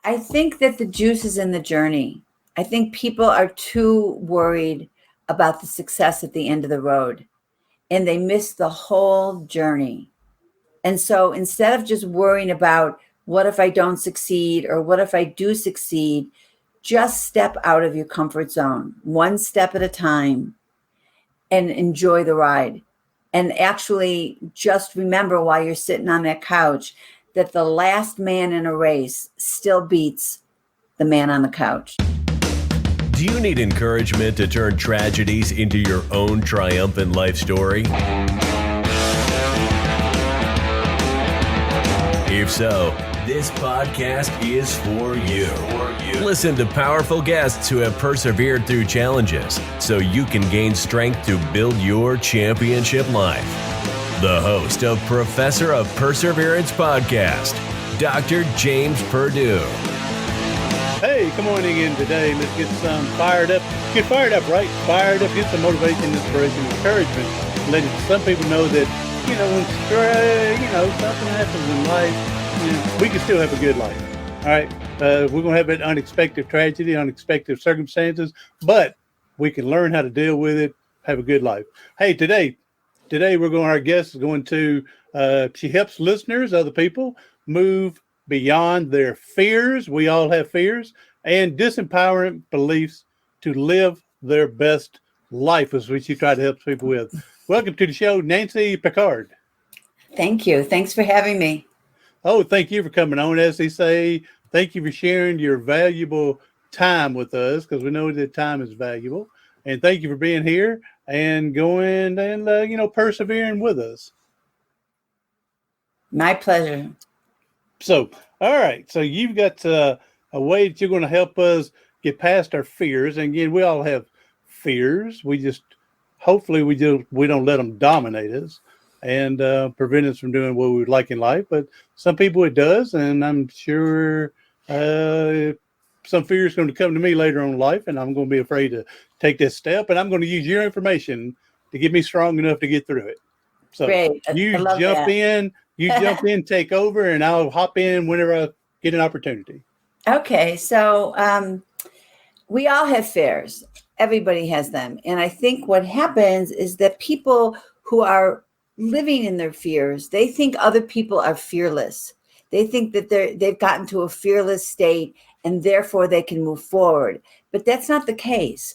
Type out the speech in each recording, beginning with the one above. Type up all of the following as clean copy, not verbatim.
I think that the juice is in the journey. I think people are too worried about the success at the end of the road, and they miss the whole journey. And so instead of just worrying about what if I don't succeed or what if I do succeed, just step out of your comfort zone, one step at a time, and enjoy the ride. And actually just remember while you're sitting on that couch that the last man in a race still beats the man on the couch. Do you need encouragement to turn tragedies into your own triumphant life story? If so, this podcast is for you. Listen to powerful guests who have persevered through challenges so you can gain strength to build your championship life. The host of Professor of Perseverance podcast, Dr. James Perdue. Hey, come on in today. Let's get some fired up. Get fired up, right? Fired up. Get some motivation, inspiration, encouragement. Letting some people know that, when something happens in life, we can still have a good life. All right. We're going to have an unexpected tragedy, unexpected circumstances, but we can learn how to deal with it, have a good life. Hey, today our guest is going to, she helps listeners, other people, move beyond their fears. We all have fears, and disempowering beliefs to live their best life is what you try to help people with. Welcome to the show, Nancy Pickard. Thank you. Thanks for having me. Oh, thank you for coming on. As they say, thank you for sharing your valuable time with us, because we know that time is valuable. And thank you for being here and going and, persevering with us. My pleasure. So, all right. So you've got a way that you're going to help us get past our fears. And again, we all have fears. Hopefully we don't let them dominate us and prevent us from doing what we would like in life. But some people it does. And I'm sure some fear is going to come to me later on in life, and I'm going to be afraid to take this step. And I'm going to use your information to get me strong enough to get through it. So Great. You jump in, take over, and I'll hop in whenever I get an opportunity. Okay. So we all have fears. Everybody has them. And I think what happens is that people who are living in their fears, they think other people are fearless. They think that they've gotten to a fearless state and therefore they can move forward. But that's not the case.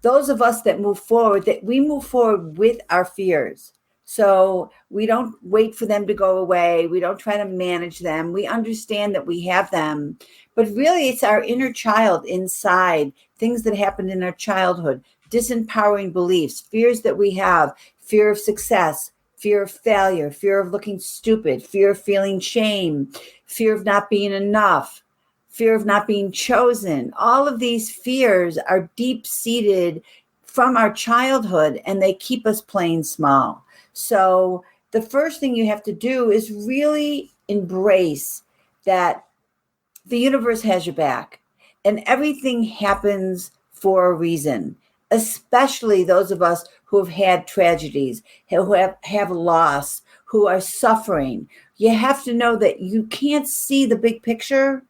Those of us that move forward, that we move forward with our fears. So we don't wait for them to go away. We don't try to manage them. We understand that we have them. But really, it's our inner child inside, things that happened in our childhood, disempowering beliefs, fears that we have, fear of success, fear of failure, fear of looking stupid, fear of feeling shame, fear of not being enough, fear of not being chosen. All of these fears are deep-seated from our childhood, and they keep us playing small. So the first thing you have to do is really embrace that the universe has your back and everything happens for a reason, especially those of us who have had tragedies, who have loss, who are suffering. You have to know that you can't see the big picture,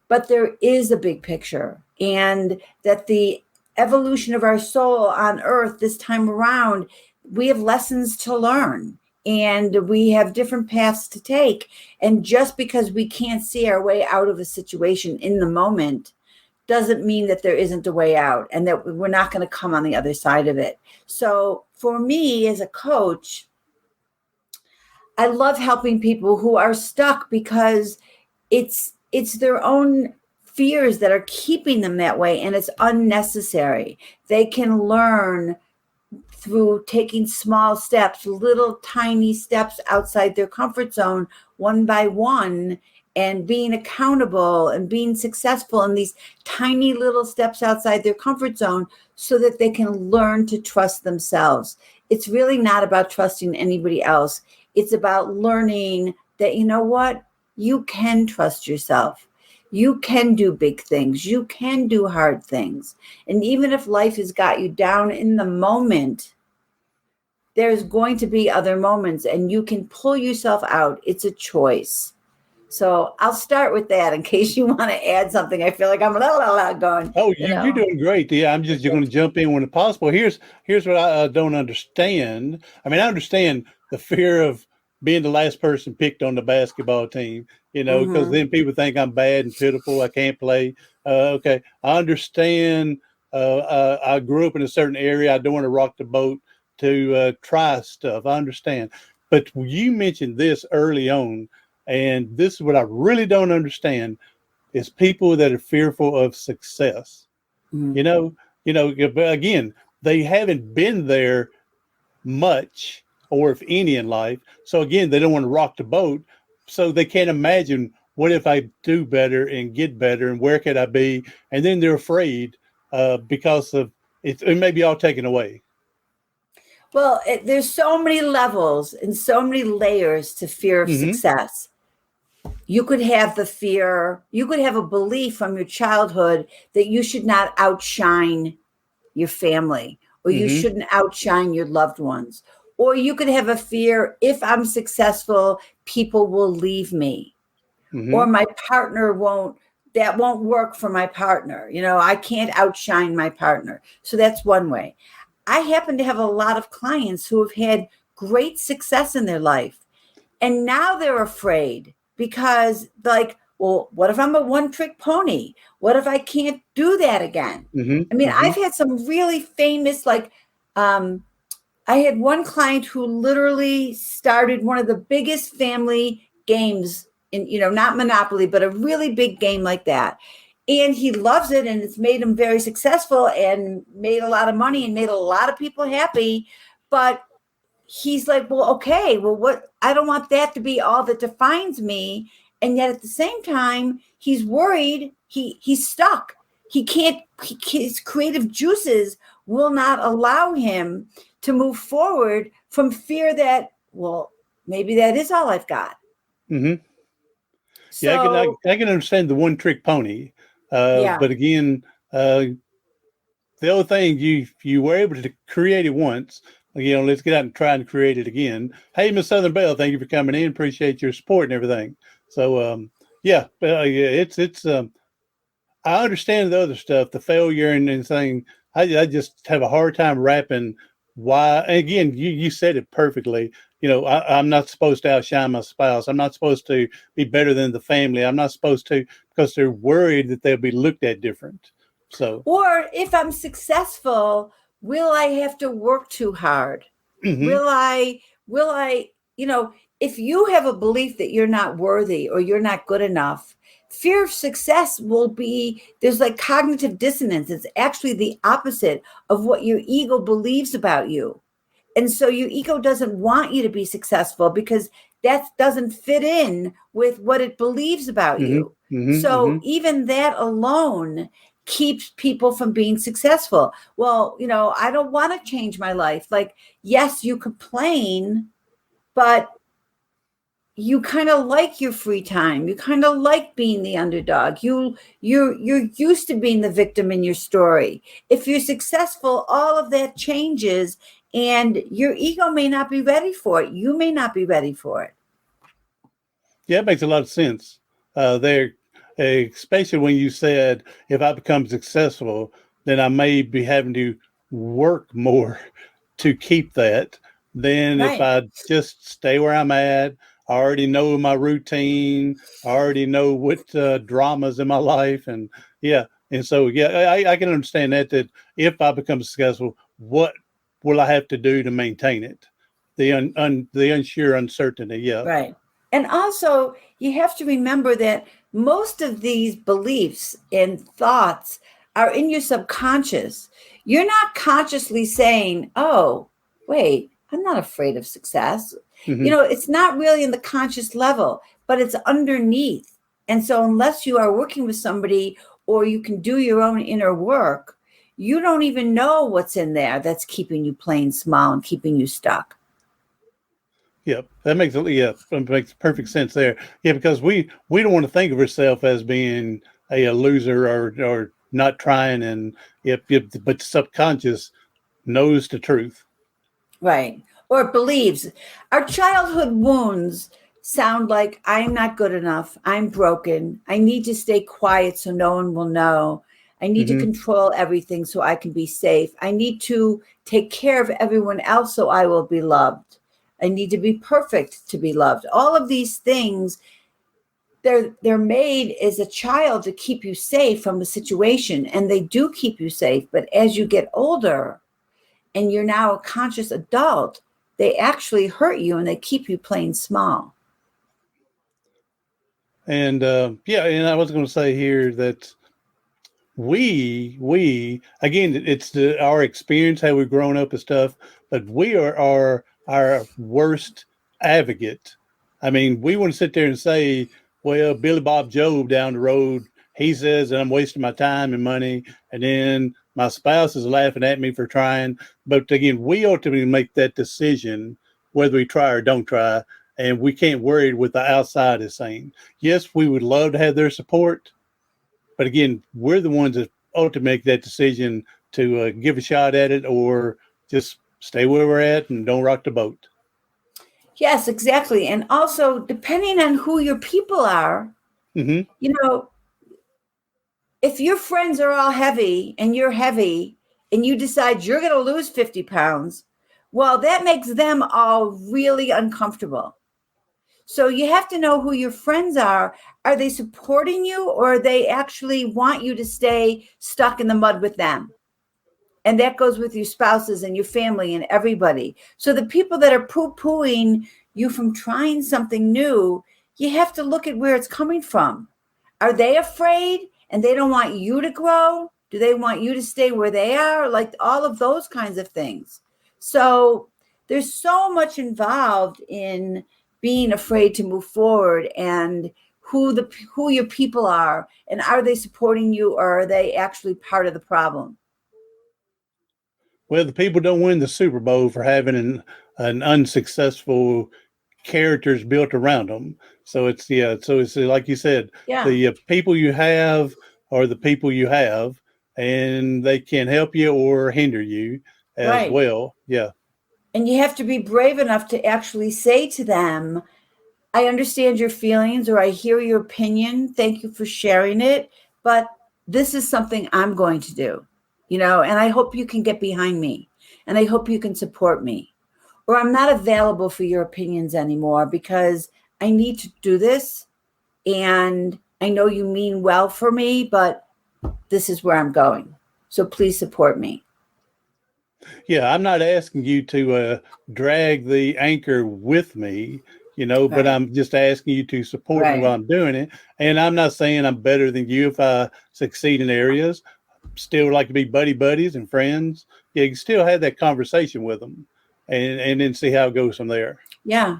but there is a big picture, and that the evolution of our soul on earth this time around, we have lessons to learn and we have different paths to take. And just because we can't see our way out of a situation in the moment doesn't mean that there isn't a way out and that we're not going to come on the other side of it. So for me as a coach, I love helping people who are stuck because it's their own fears that are keeping them that way, and it's unnecessary. They can learn through taking small steps, little tiny steps outside their comfort zone, one by one, and being accountable and being successful in these tiny little steps outside their comfort zone so that they can learn to trust themselves. It's really not about trusting anybody else. It's about learning that, you know what? You can trust yourself. You can do big things. You can do hard things. And even if life has got you down in the moment, there's going to be other moments and you can pull yourself out. It's a choice. So I'll start with that in case you want to add something. I feel like I'm going. Oh, you're doing great. Yeah, you're going to jump in when possible. Here's what I don't understand. I mean, I understand the fear of being the last person picked on the basketball team, because then people think I'm bad and pitiful. I can't play. Okay, I understand. I grew up in a certain area. I don't want to rock the boat to try stuff. I understand. But you mentioned this early on, and this is what I really don't understand. Is people that are fearful of success. Mm. Again, they haven't been there much or if any in life. So again, they don't want to rock the boat. So they can't imagine, what if I do better and get better and where could I be? And then they're afraid because of it may be all taken away. Well, there's so many levels and so many layers to fear of success. You could have the fear, you could have a belief from your childhood that you should not outshine your family, or you shouldn't outshine your loved ones. Or you could have a fear, if I'm successful, people will leave me, or my partner that won't work for my partner. I can't outshine my partner. So that's one way. I happen to have a lot of clients who have had great success in their life, and now they're afraid. Because well, what if I'm a one-trick pony? What if I can't do that again? I mean, I've had some really famous, I had one client who literally started one of the biggest family games in, not Monopoly, but a really big game like that. And he loves it, and it's made him very successful and made a lot of money and made a lot of people happy. But he's like, well, okay, what? I don't want that to be all that defines me. And yet at the same time, he's worried. He's stuck. He can't, his creative juices will not allow him to move forward from fear that, well, maybe that is all I've got. So, I can understand the one trick pony. But again, the other thing, you were able to create it once. Let's get out and try and create it again. Hey, Miss Southern Belle, thank you for coming in. Appreciate your support and everything. So, it's I understand the other stuff, the failure and saying, I just have a hard time wrapping why. Again, you said it perfectly. I'm not supposed to outshine my spouse. I'm not supposed to be better than the family. I'm not supposed to, because they're worried that they'll be looked at different. So, or if I'm successful, will I have to work too hard? Will I, if you have a belief that you're not worthy or you're not good enough, fear of success there's like cognitive dissonance. It's actually the opposite of what your ego believes about you. And so your ego doesn't want you to be successful because that doesn't fit in with what it believes about you. So even that alone keeps people from being successful. Well, I don't want to change my life. Like, yes, you complain, but you kind of like your free time. You kind of like being the underdog. You're used to being the victim in your story. If you're successful, all of that changes, and your ego may not be ready for it. You may not be ready for it. Yeah, it makes a lot of sense there, especially when you said, if I become successful, then I may be having to work more to keep that than if I just stay where I'm at. I already know my routine. I already know what dramas in my life. And so, I can understand that if I become successful, what will I have to do to maintain it? The unsure uncertainty. Yeah. Right. And also, you have to remember that most of these beliefs and thoughts are in your subconscious. You're not consciously saying, oh, wait, I'm not afraid of success. It's not really in the conscious level, but it's underneath. And so unless you are working with somebody or you can do your own inner work, you don't even know what's in there that's keeping you playing small and keeping you stuck. Yeah, that makes perfect sense there. Yeah, because we don't want to think of ourselves as being a loser or not trying, and but subconscious knows the truth. Right. Or believes. Our childhood wounds sound like I'm not good enough. I'm broken. I need to stay quiet so no one will know. I need to control everything so I can be safe. I need to take care of everyone else so I will be loved. I need to be perfect to be loved. All of these things, they're made as a child to keep you safe from a situation, and they do keep you safe. But as you get older and you're now a conscious adult, they actually hurt you and they keep you playing small. And and I was going to say here that we again, it's our experience, how we've grown up and stuff, but we are our worst advocate. I mean, we want to sit there and say, well, Billy Bob Job down the road, he says that I'm wasting my time and money, and then my spouse is laughing at me for trying. But again, we ultimately make that decision whether we try or don't try, and we can't worry what the outside is saying. Yes, we would love to have their support, but again, we're the ones that ultimately make that decision to give a shot at it or just stay where we're at and don't rock the boat. Yes, exactly. And also, depending on who your people are, you know, if your friends are all heavy and you're heavy and you decide you're going to lose 50 pounds, well, that makes them all really uncomfortable. So you have to know who your friends are. Are they supporting you, or they actually want you to stay stuck in the mud with them? And that goes with your spouses and your family and everybody. So the people that are poo-pooing you from trying something new, you have to look at where it's coming from. Are they afraid and they don't want you to grow? Do they want you to stay where they are? Like all of those kinds of things. So there's so much involved in being afraid to move forward, and who your people are, and are they supporting you, or are they actually part of the problem? Well, the people don't win the Super Bowl for having an unsuccessful characters built around them. So it's so it's like you said, the people you have are the people you have, and they can help you or hinder you as well. Yeah. And you have to be brave enough to actually say to them, I understand your feelings, or I hear your opinion. Thank you for sharing it. But this is something I'm going to do, and I hope you can get behind me, and I hope you can support me, or I'm not available for your opinions anymore because I need to do this. And I know you mean well for me, but this is where I'm going. So please support me. Yeah, I'm not asking you to drag the anchor with me, but I'm just asking you to support me while I'm doing it. And I'm not saying I'm better than you if I succeed in areas. Still like to be buddies and friends. Yeah, you can still have that conversation with them and then see how it goes from there. Yeah.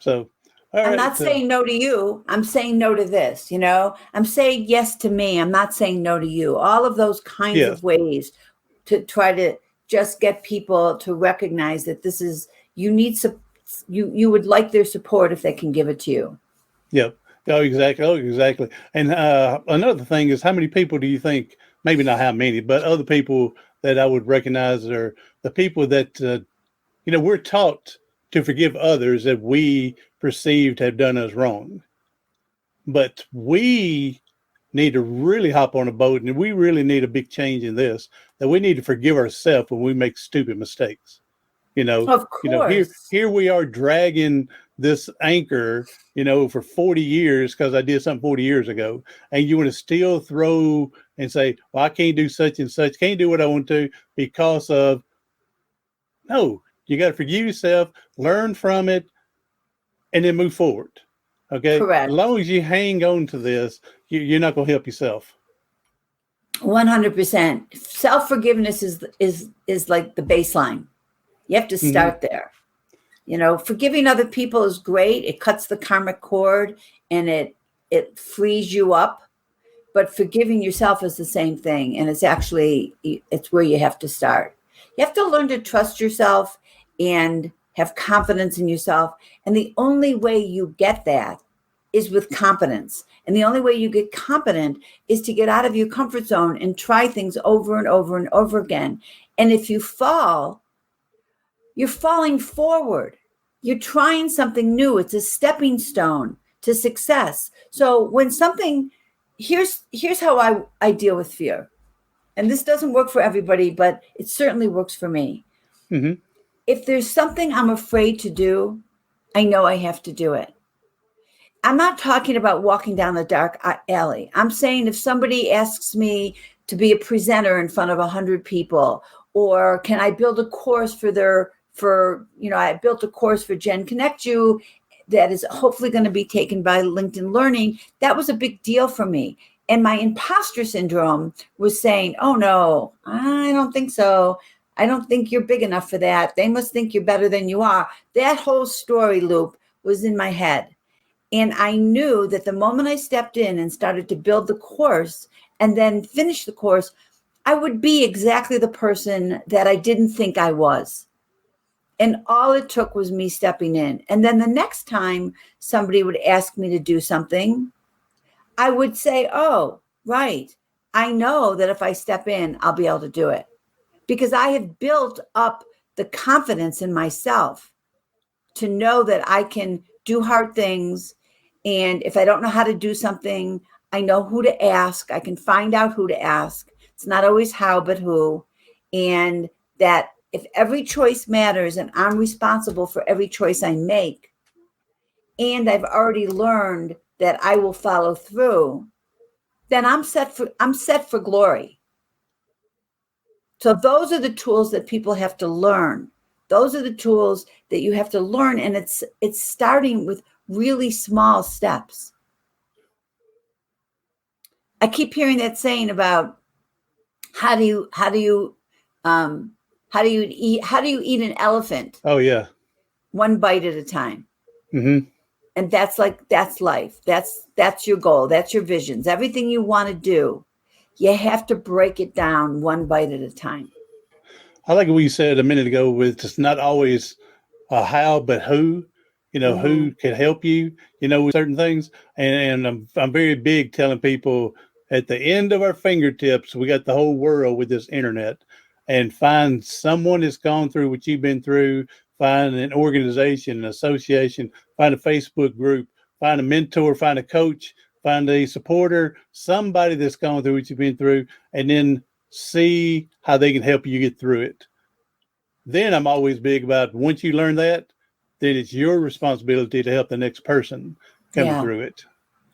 So, I'm not saying no to you. I'm saying no to this, I'm saying yes to me. I'm not saying no to you. All of those kinds of ways to try to just get people to recognize that this is, you would like their support if they can give it to you. Yep. Oh, exactly. And another thing is, how many people do you think, maybe not how many, but other people that I would recognize are the people that, we're taught to forgive others that we perceived have done us wrong. But we need to really hop on a boat, and we really need a big change in this, that we need to forgive ourselves when we make stupid mistakes. Of course. Here we are dragging this anchor, for 40 years because I did something 40 years ago. And you want to still throw and say, well, I can't do such and such, can't do what I want to because of, no, you got to forgive yourself, learn from it, and then move forward. Okay. Correct. As long as you hang on to this, you're not going to help yourself. 100%. Self-forgiveness is like the baseline. You have to start there. Forgiving other people is great. It cuts the karmic cord and it frees you up. But forgiving yourself is the same thing. And it's where you have to start. You have to learn to trust yourself and have confidence in yourself. And the only way you get that is with competence. And the only way you get competent is to get out of your comfort zone and try things over and over and over again. And if you fall, you're falling forward. You're trying something new. It's a stepping stone to success. So when something, here's how I deal with fear. And this doesn't work for everybody, but it certainly works for me. Mm-hmm. If there's something I'm afraid to do, I know I have to do it. I'm not talking about walking down the dark alley. I'm saying if somebody asks me to be a presenter in front of 100 people, or can I build a course I built a course for Gen Connect You that is hopefully going to be taken by LinkedIn Learning. That was a big deal for me. And my imposter syndrome was saying, oh no, I don't think so. I don't think you're big enough for that. They must think you're better than you are. That whole story loop was in my head. And I knew that the moment I stepped in and started to build the course and then finish the course, I would be exactly the person that I didn't think I was. And all it took was me stepping in. And then the next time somebody would ask me to do something, I would say, oh, right. I know that if I step in, I'll be able to do it. Because I have built up the confidence in myself to know that I can do hard things. And if I don't know how to do something, I know who to ask. I can find out who to ask. It's not always how, but who. And that if every choice matters and I'm responsible for every choice I make, and I've already learned that I will follow through, then I'm set for glory. So those are the tools that people have to learn. Those are the tools that you have to learn. And it's starting with really small steps. I keep hearing that saying about how do you eat an elephant? Oh yeah. One bite at a time. Mm-hmm. And that's life. That's your goal. That's your visions. Everything you want to do, you have to break it down one bite at a time. I like what you said a minute ago with just not always how, but who, who can help you, with certain things. And I'm very big telling people at the end of our fingertips, we got the whole world with this internet, and find someone that's gone through what you've been through, find an organization, an association, find a Facebook group, find a mentor, find a coach, find a supporter, somebody that's gone through what you've been through, and then see how they can help you get through it. Then I'm always big about once you learn that, then it's your responsibility to help the next person come through it.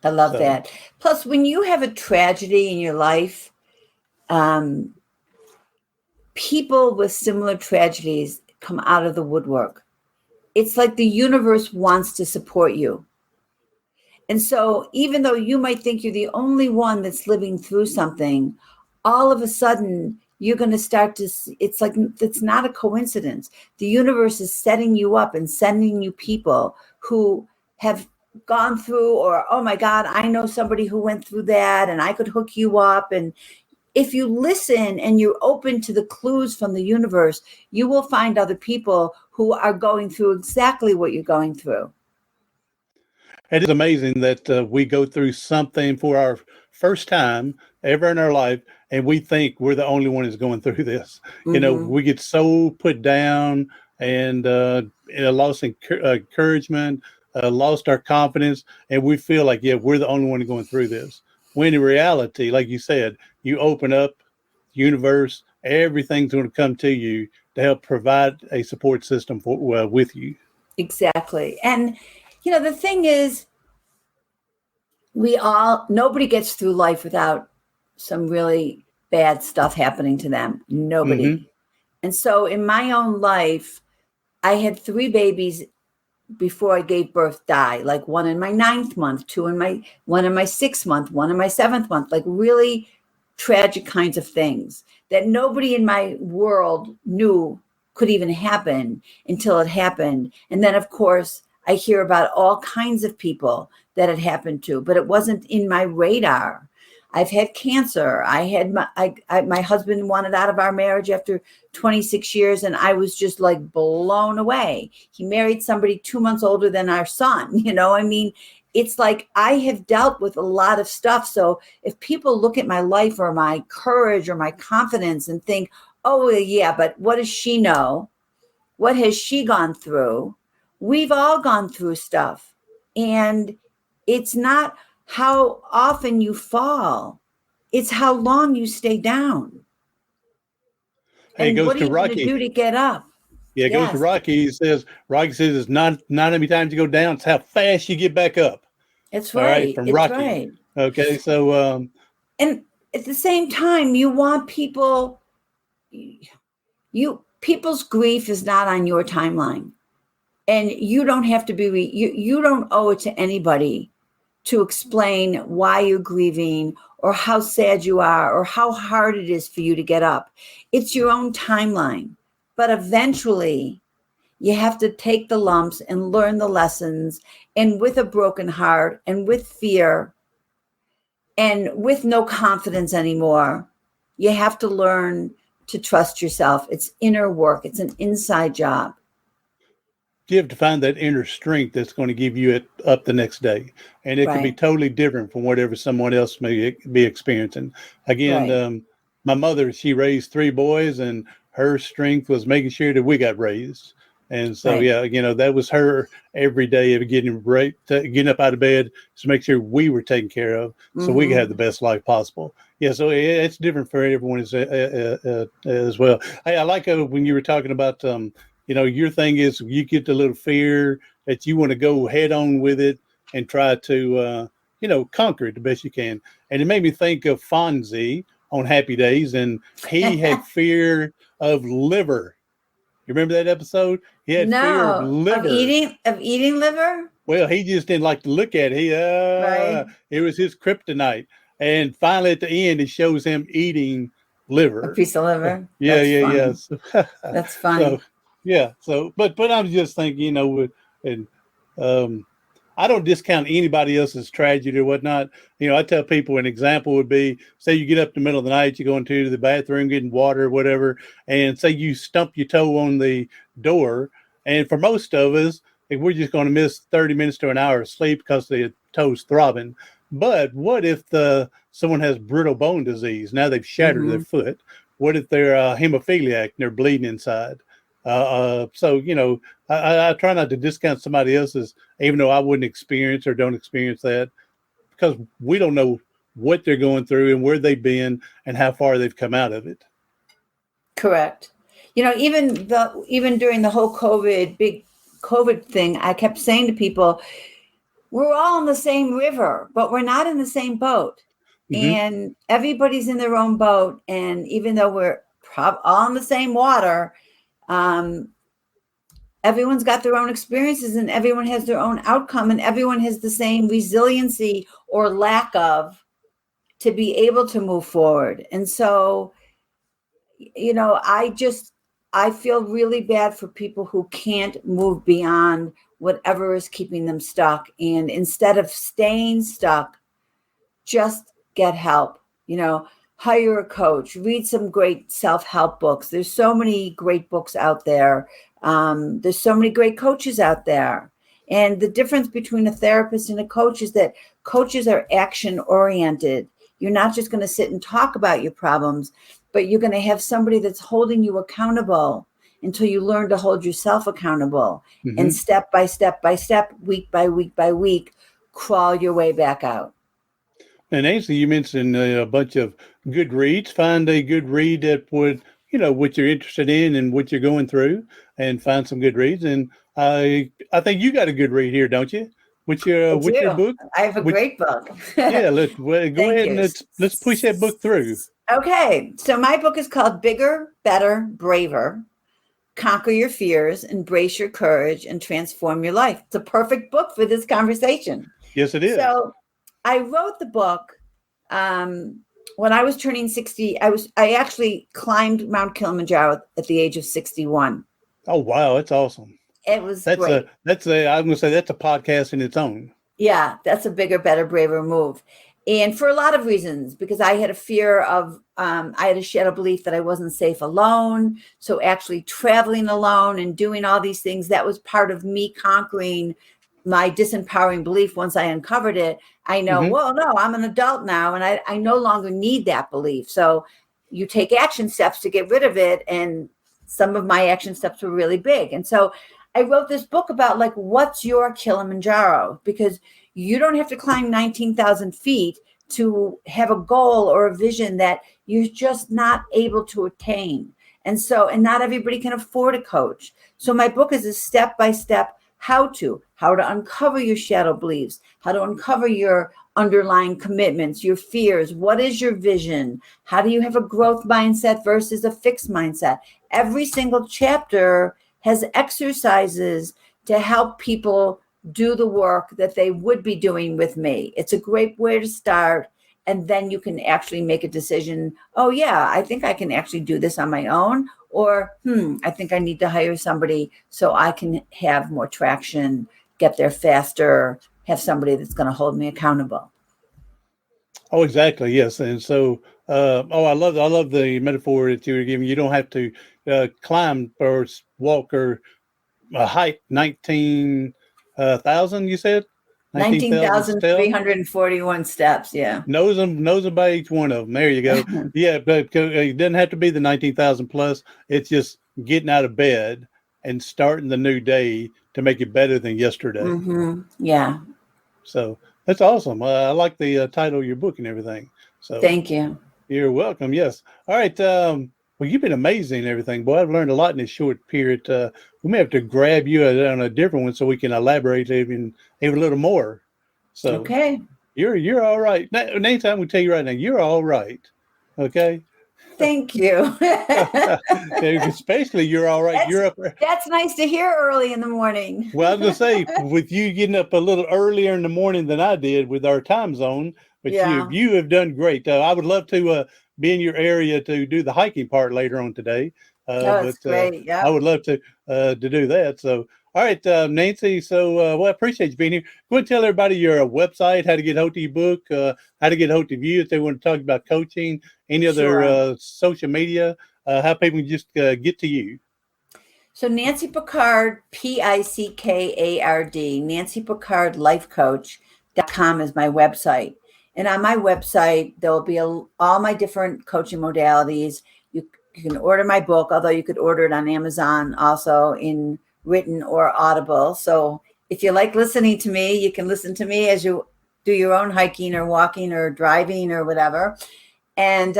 I love that. Plus, when you have a tragedy in your life, people with similar tragedies come out of the woodwork. It's like the universe wants to support you. And so even though you might think you're the only one that's living through something, all of a sudden you're going to start to, it's like, it's not a coincidence. The universe is setting you up and sending you people who have gone through, or, oh my God, I know somebody who went through that and I could hook you up. And if you listen and you're open to the clues from the universe, you will find other people who are going through exactly what you're going through. It is amazing that we go through something for our first time ever in our life, and we think we're the only one who's going through this. Mm-hmm. We get so put down and lost encouragement, lost our confidence, and we feel like, we're the only one going through this. When in reality, like you said, you open up the universe, everything's going to come to you to help provide a support system with you. Exactly. And the thing is, nobody gets through life without some really bad stuff happening to them. Nobody. Mm-hmm. And so in my own life, I had 3 babies before I gave birth die, like one in my 9th month, one in my 6th month, one in my 7th month, like really tragic kinds of things that nobody in my world knew could even happen until it happened. And then, of course, I hear about all kinds of people that it happened to, but it wasn't in my radar. I've had cancer. I had my husband wanted out of our marriage after 26 years, and I was just like blown away. He married somebody 2 months older than our son. It's like I have dealt with a lot of stuff. So if people look at my life or my courage or my confidence and think, oh, yeah, but what does she know? What has she gone through? we've all gone through stuff, and it's not how often you fall, it's how long you stay down. Hey, it And goes what are to you going to Rocky. do to get up? Yeah, it goes to Yes, Rocky. Rocky says it's not how many times you go down, it's how fast you get back up. it's All right, right. from It's Rocky. right. Okay, so And at the same time, you want people, people's grief is not on your timeline. And you don't have to be, you don't owe it to anybody to explain why you're grieving or how sad you are or how hard it is for you to get up. It's your own timeline. But eventually, you have to take the lumps and learn the lessons. And with a broken heart and with fear and with no confidence anymore, you have to learn to trust yourself. It's inner work. It's an inside job. you have to find that inner strength that's going to give you it up the next day. And it can be Right. totally different from whatever someone else may be experiencing. Again, Right. my mother, she raised 3 boys, and her strength was making sure that we got raised. And so, Right. yeah, that was her every day of getting up out of bed to make sure we were taken care of so we could have the Mm-hmm. best life possible. Yeah, so it's different for everyone as well. Hey, I like when you were talking about, your thing is you get the little fear that you want to go head on with it and try to, conquer it the best you can. And it made me think of Fonzie on Happy Days, and he had fear of liver. You remember that episode? He had fear of No, of liver. eating liver, Well, he just didn't like to look at it. right? It was his kryptonite. And finally, at the end, it shows him eating A liver. piece of liver. Yeah, That's yeah, funny. yeah. That's So, funny. yeah. So, but I'm just thinking, and I don't discount anybody else's tragedy or whatnot. I tell people an example would be, say you get up in the middle of the night, you go into the bathroom, getting water or whatever, and say you stump your toe on the door. And for most of us, we're just going to miss 30 minutes to an hour of sleep because the toe's throbbing. But what if someone has brittle bone disease? Now they've shattered their Mm-hmm. foot. What if they're hemophiliac and they're bleeding inside? So, I try not to discount somebody else's, even though I wouldn't experience or don't experience that, because we don't know what they're going through and where they've been and how far they've come out of it. Correct. Even during the whole big COVID thing, I kept saying to people, we're all in the same river, but we're not in the same boat. Mm-hmm. And everybody's in their own boat. And even though we're all in the same water, everyone's got their own experiences and everyone has their own outcome and everyone has the same resiliency or lack of to be able to move forward. And so, I feel really bad for people who can't move beyond whatever is keeping them stuck. And instead of staying stuck, just get help, hire a coach, read some great self-help books. There's so many great books out there. There's so many great coaches out there. And the difference between a therapist and a coach is that coaches are action oriented. You're not just going to sit and talk about your problems, but you're going to have somebody that's holding you accountable until you learn to hold yourself accountable. Mm-hmm. And step by step by step, week by week by week, crawl your way back out. And Ainsley, you mentioned a bunch of good reads. Find a good read that would, what you're interested in and what you're going through, and find some good reads. And I think you got a good read here, don't you? With your book? I have a great book. Yeah, let's go ahead and let's push that book through. Okay, so my book is called Bigger, Better, Braver. Conquer your fears, embrace your courage, and transform your life. It's a perfect book for this conversation. Yes, it is. So I wrote the book when I was turning 60. I actually climbed Mount Kilimanjaro at the age of 61. Oh, wow. That's awesome. It was great. I'm going to say that's a podcast in its own. Yeah, that's a bigger, better, braver move. And for a lot of reasons, because I had a fear of, I had a shadow belief that I wasn't safe alone. So actually traveling alone and doing all these things, that was part of me conquering my disempowering belief. Once I uncovered it, I know, Mm-hmm. well, no, I'm an adult now and I no longer need that belief. So you take action steps to get rid of it. And some of my action steps were really big. And so I wrote this book about like, what's your Kilimanjaro? Because you don't have to climb 19,000 feet to have a goal or a vision that you're just not able to attain. And not everybody can afford a coach. So my book is a step-by-step how to uncover your shadow beliefs, how to uncover your underlying commitments, your fears. What is your vision? How do you have a growth mindset versus a fixed mindset? Every single chapter has exercises to help people do the work that they would be doing with me. It's a great way to start. And then you can actually make a decision. Oh, yeah, I think I can actually do this on my own. Or, I think I need to hire somebody so I can have more traction, get there faster, have somebody that's going to hold me accountable. Oh, exactly. Yes. And so, I love the metaphor that you were giving. You don't have to climb or walk or hike 19,000, you said? 19,000 steps? 19,341 steps. Yeah. Knows them by each one of them. There you go. Yeah, but it doesn't have to be the 19,000 plus. It's just getting out of bed and starting the new day to make it better than yesterday. Yeah. So that's awesome. I like the title of your book and everything. So thank you. You're welcome. Yes. All right. Well, you've been amazing and everything. Boy, I've learned a lot in this short period. We may have to grab you on a different one so we can elaborate even a little more. So okay. You're all right. Nancy, I'm going to tell you right now, you're all right. Okay. Thank you. Especially you're all right. You're up. That's nice to hear early in the morning. Well, I was going to say, with you getting up a little earlier in the morning than I did with our time zone, but you have done great. I would love to be in your area to do the hiking part later on today. That's great. Yeah. I would love to do that. So, all right, Nancy. So, I appreciate you being here. Go and tell everybody your website, how to get hold of your book, how to get hold of you if they want to talk about coaching, any other social media, how people can just get to you. So Nancy Pickard, Pickard, Nancy Pickard Life Coach.com is my website. And on my website, there will be all my different coaching modalities. You can order my book, although you could order it on Amazon also in written or audible. So if you like listening to me, you can listen to me as you do your own hiking or walking or driving or whatever. And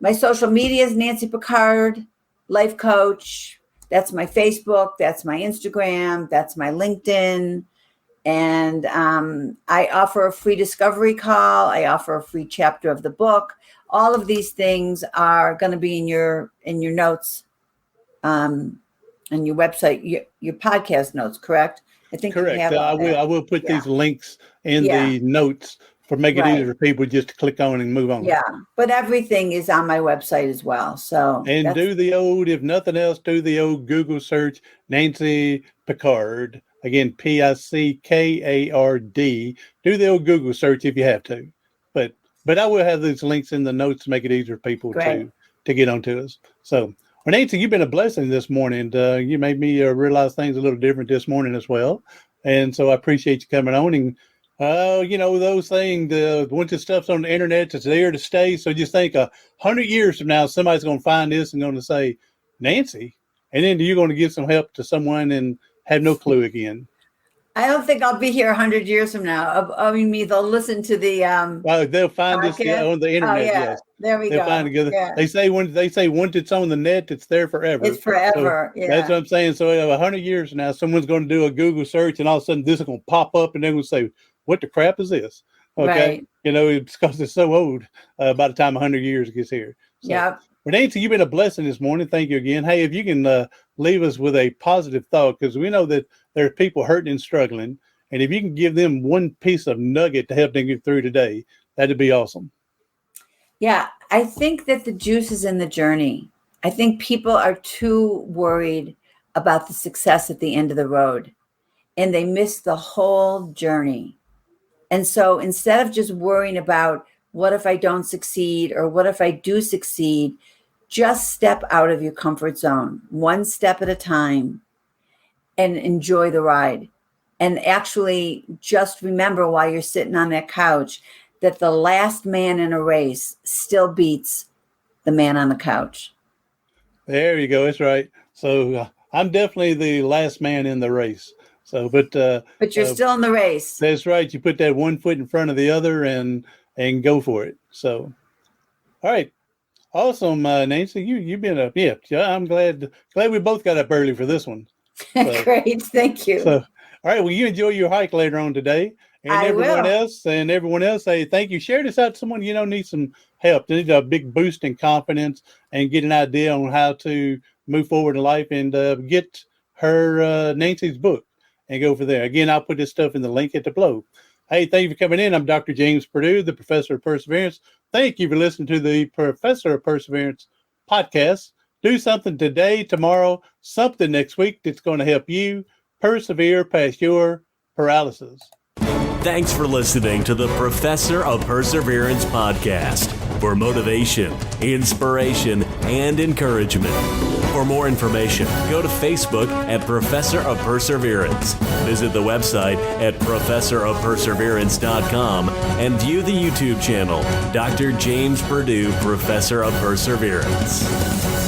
my social media is Nancy Pickard, Life Coach. That's my Facebook. That's my Instagram. That's my LinkedIn. And I offer a free discovery call. I offer a free chapter of the book. All of these things are going to be in your notes, and your website, your podcast notes. Correct? I think correct. I will put these links in the notes for make it easier for people just to click on and move on. Yeah, but everything is on my website as well. So do the old, if nothing else, do the old Google search, Nancy Pickard. Again, Pickard. Do the old Google search if you have to. But I will have these links in the notes to make it easier for people to get onto us. So, Nancy, you've been a blessing this morning. You made me realize things a little different this morning as well. And so I appreciate you coming on. And, those things, once the stuff's on the internet, it's there to stay. So just think 100 years from now, somebody's going to find this and going to say, Nancy, and then you're going to give some help to someone and have no clue again. I don't think I'll be here 100 years from now. I mean, they'll listen to the they'll find podcast. This on the internet. Oh, yeah. Yes, there we they'll go. Find it. Yeah. They say once it's on the net, it's there forever. It's forever. So that's what I'm saying. So 100 years from now, someone's going to do a Google search, and all of a sudden this is going to pop up, and they're going to say, "What the crap is this?" Okay, right. It's because it's so old. By the time 100 years gets here. So, yeah. Well, Nancy, you've been a blessing this morning. Thank you again. Hey, if you can leave us with a positive thought, because we know that there are people hurting and struggling. And if you can give them one piece of nugget to help them get through today, that'd be awesome. Yeah, I think that the juice is in the journey. I think people are too worried about the success at the end of the road, and they miss the whole journey. And so instead of just worrying about what if I don't succeed or what if I do succeed, just step out of your comfort zone, one step at a time, and enjoy the ride. And actually just remember while you're sitting on that couch that the last man in a race still beats the man on the couch. There you go. That's right. So I'm definitely the last man in the race. So, but you're still in the race. That's right. You put that one foot in front of the other and go for it. So, all right. Awesome, Nancy. You've been up. Yeah, I'm glad we both got up early for this one. So, Great, thank you. So, all right. Well, you enjoy your hike later on today, and everyone else. Say thank you. Share this out to someone needs some help. They need a big boost in confidence and get an idea on how to move forward in life and get her Nancy's book and go for there. Again, I'll put this stuff in the link at the below. Hey, thank you for coming in. I'm Dr. James Purdue, the Professor of Perseverance. Thank you for listening to the Professor of Perseverance podcast. Do something today, tomorrow, something next week that's going to help you persevere past your paralysis. Thanks for listening to the Professor of Perseverance podcast for motivation, inspiration, and encouragement. For more information, go to Facebook at Professor of Perseverance. Visit the website at professorofperseverance.com and view the YouTube channel, Dr. James Purdue, Professor of Perseverance.